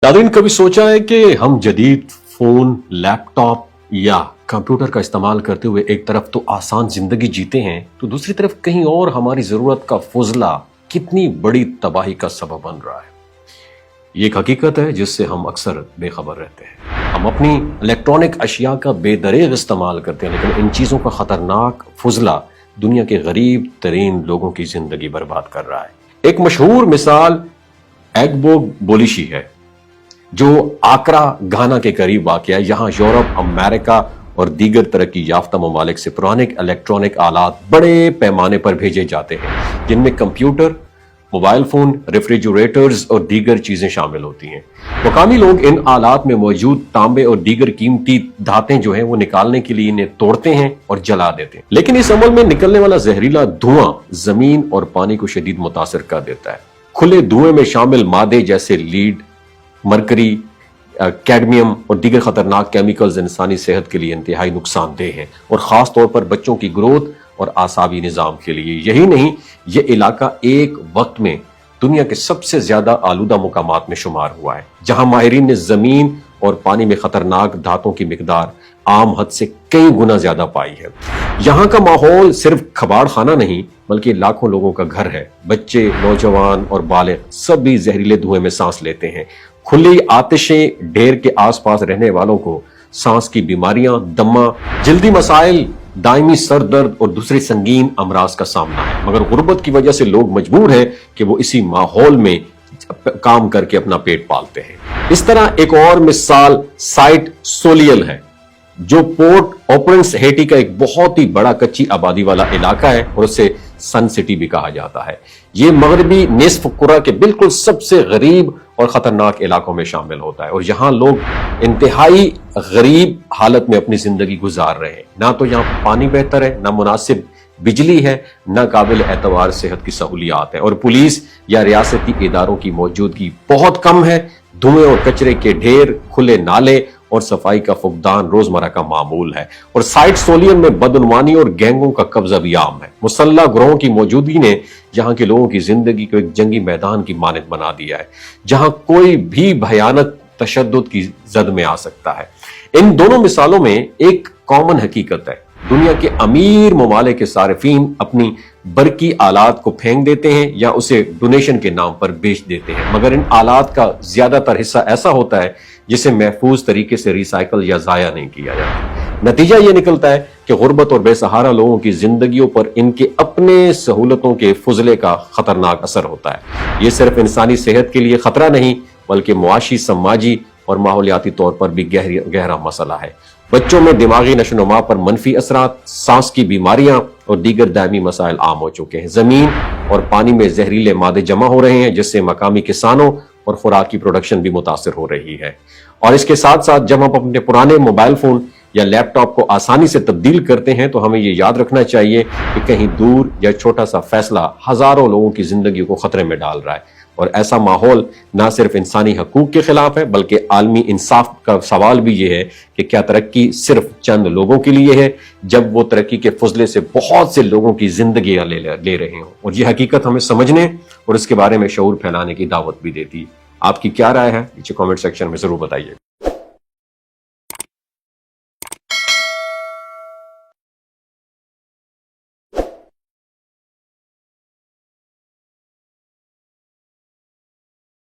नाज़रीन, कभी सोचा है कि हम जदीद फोन, लैपटॉप या कंप्यूटर का इस्तेमाल करते हुए एक तरफ तो आसान जिंदगी जीते हैं तो दूसरी तरफ कहीं और हमारी जरूरत का फुजला कितनी बड़ी तबाही का सबब बन रहा है। ये एक हकीकत है जिससे हम अक्सर बेखबर रहते हैं। हम अपनी इलेक्ट्रॉनिक अशिया का बेदरेग इस्तेमाल करते हैं, लेकिन इन चीजों का खतरनाक फुजला दुनिया के गरीब तरीन लोगों की जिंदगी बर्बाद कर रहा है। एक मशहूर मिसाल एग्बो बोलिशी है, जो आकरा घाना के करीब वाक़या है। यहाँ यूरोप, अमेरिका और दीगर तरक्की याफ्ता ममालिक से पुराने इलेक्ट्रॉनिक आलात बड़े पैमाने पर भेजे जाते हैं, जिनमें कंप्यूटर, मोबाइल फोन, रेफ्रिजरेटर्स और दीगर चीजें शामिल होती हैं। मुकामी लोग इन आलात में मौजूद तांबे और दीगर कीमती धातें जो हैं वो निकालने के लिए इन्हें तोड़ते हैं और जला देते हैं, लेकिन इस अमल में निकलने वाला जहरीला धुआं जमीन और पानी को शदीद मुतासिर कर देता है। खुले धुएं में शामिल मादे जैसे लीड, मरकरी, कैडमियम और दीगर खतरनाक केमिकल्स इंसानी सेहत के लिए इंतहाई नुकसानदेह हैं, और खास तौर पर बच्चों की ग्रोथ और आसाबी निजाम के लिए। यही नहीं, ये इलाका एक वक्त में दुनिया के सबसे ज्यादा आलूदा मुकामात में शुमार हुआ है, जहां माहिरीन ने जमीन और पानी में खतरनाक धातों की मिकदार आम हद से कई गुना ज्यादा पाई है। यहाँ का माहौल सिर्फ कबाड़ खाना नहीं बल्कि लाखों लोगों का घर है। बच्चे, नौजवान और बालिग सभी जहरीले धुएं में सांस लेते हैं। खुली आतिशें, ढेर के आसपास रहने वालों को सांस की बीमारियां, दमा, जल्दी मसाइल, दायमी सर दर्द और दूसरे संगीन अमराज का सामना है। मगर गुर्बत की वजह से लोग मजबूर हैं कि वो इसी माहौल में काम करके अपना पेट पालते हैं। इस तरह एक और मिसाल साइट सोलियल है, जो पोर्ट ओ प्रिंस हेटी का एक बहुत ही बड़ा कच्ची आबादी वाला इलाका है और उसे सन सिटी भी कहा जाता है। ये मगरबी निस्फ कुरा के बिल्कुल सबसे गरीब और खतरनाक इलाकों में शामिल होता है, और यहाँ लोग इंतहाई गरीब हालत में अपनी जिंदगी गुजार रहे हैं। ना तो यहाँ पानी बेहतर है, ना मुनासिब बिजली है, ना काबिल एतबार सेहत की सहूलियात है, और पुलिस या रियासती इदारों की मौजूदगी बहुत कम है। धुएं और कचरे के ढेर, खुले नाले और सफाई का फुकदान रोजमर्रा का मामूल है, और साइट सोलियन में बदनवानी और गैंगों का कब्जा भी आम है। मुसल्लह ग्रोहों की मौजूदगी ने यहाँ के लोगों की जिंदगी को एक जंगी मैदान की मानद बना दिया है, जहाँ कोई भी भयानक तशद्दुद की जद में आ सकता है। इन दोनों मिसालों में एक कॉमन हकीकत है, दुनिया के अमीर ममालिक के सारिफीन अपनी बरकी आलात को फेंक देते हैं या उसे डोनेशन के नाम पर बेच देते हैं, मगर इन आलात का ज्यादातर हिस्सा ऐसा होता है जिसे महफूज तरीके से रिसाइकल या जाया नहीं किया जाता। नतीजा यह निकलता है कि गुर्बत और बेसहारा लोगों की जिंदगियों पर इनके अपने सहूलतों के फुजले का खतरनाक असर होता है। ये सिर्फ इंसानी सेहत के लिए खतरा नहीं बल्कि मुआशी, समाजी और माहौलियाती तौर पर भी गहरा मसला है। बच्चों में दिमागी नशोनुमा पर मनफी असरात, सांस की बीमारियां और दीगर दायमी मसाइल आम हो चुके हैं। जमीन और पानी में जहरीले मादे जमा हो रहे हैं, जिससे मकामी किसानों और खुराक की प्रोडक्शन भी मुतासिर हो रही है। और इसके साथ साथ जब हम अपने पुराने मोबाइल फोन या लैपटॉप को आसानी से तब्दील करते हैं तो हमें ये याद रखना चाहिए कि कहीं दूर या छोटा सा फैसला हजारों लोगों की जिंदगी को खतरे में डाल रहा है, और ऐसा माहौल ना सिर्फ इंसानी हकूक के खिलाफ है बल्कि आलमी इंसाफ का सवाल भी ये है कि क्या तरक्की सिर्फ चंद लोगों के लिए है, जब वो तरक्की के फजले से बहुत से लोगों की जिंदगी ले रहे हों। और ये हकीकत हमें समझने और इसके बारे में शऊर फैलाने की दावत भी देती है। आपकी क्या राय है नीचे कमेंट सेक्शन में जरूर बताइए।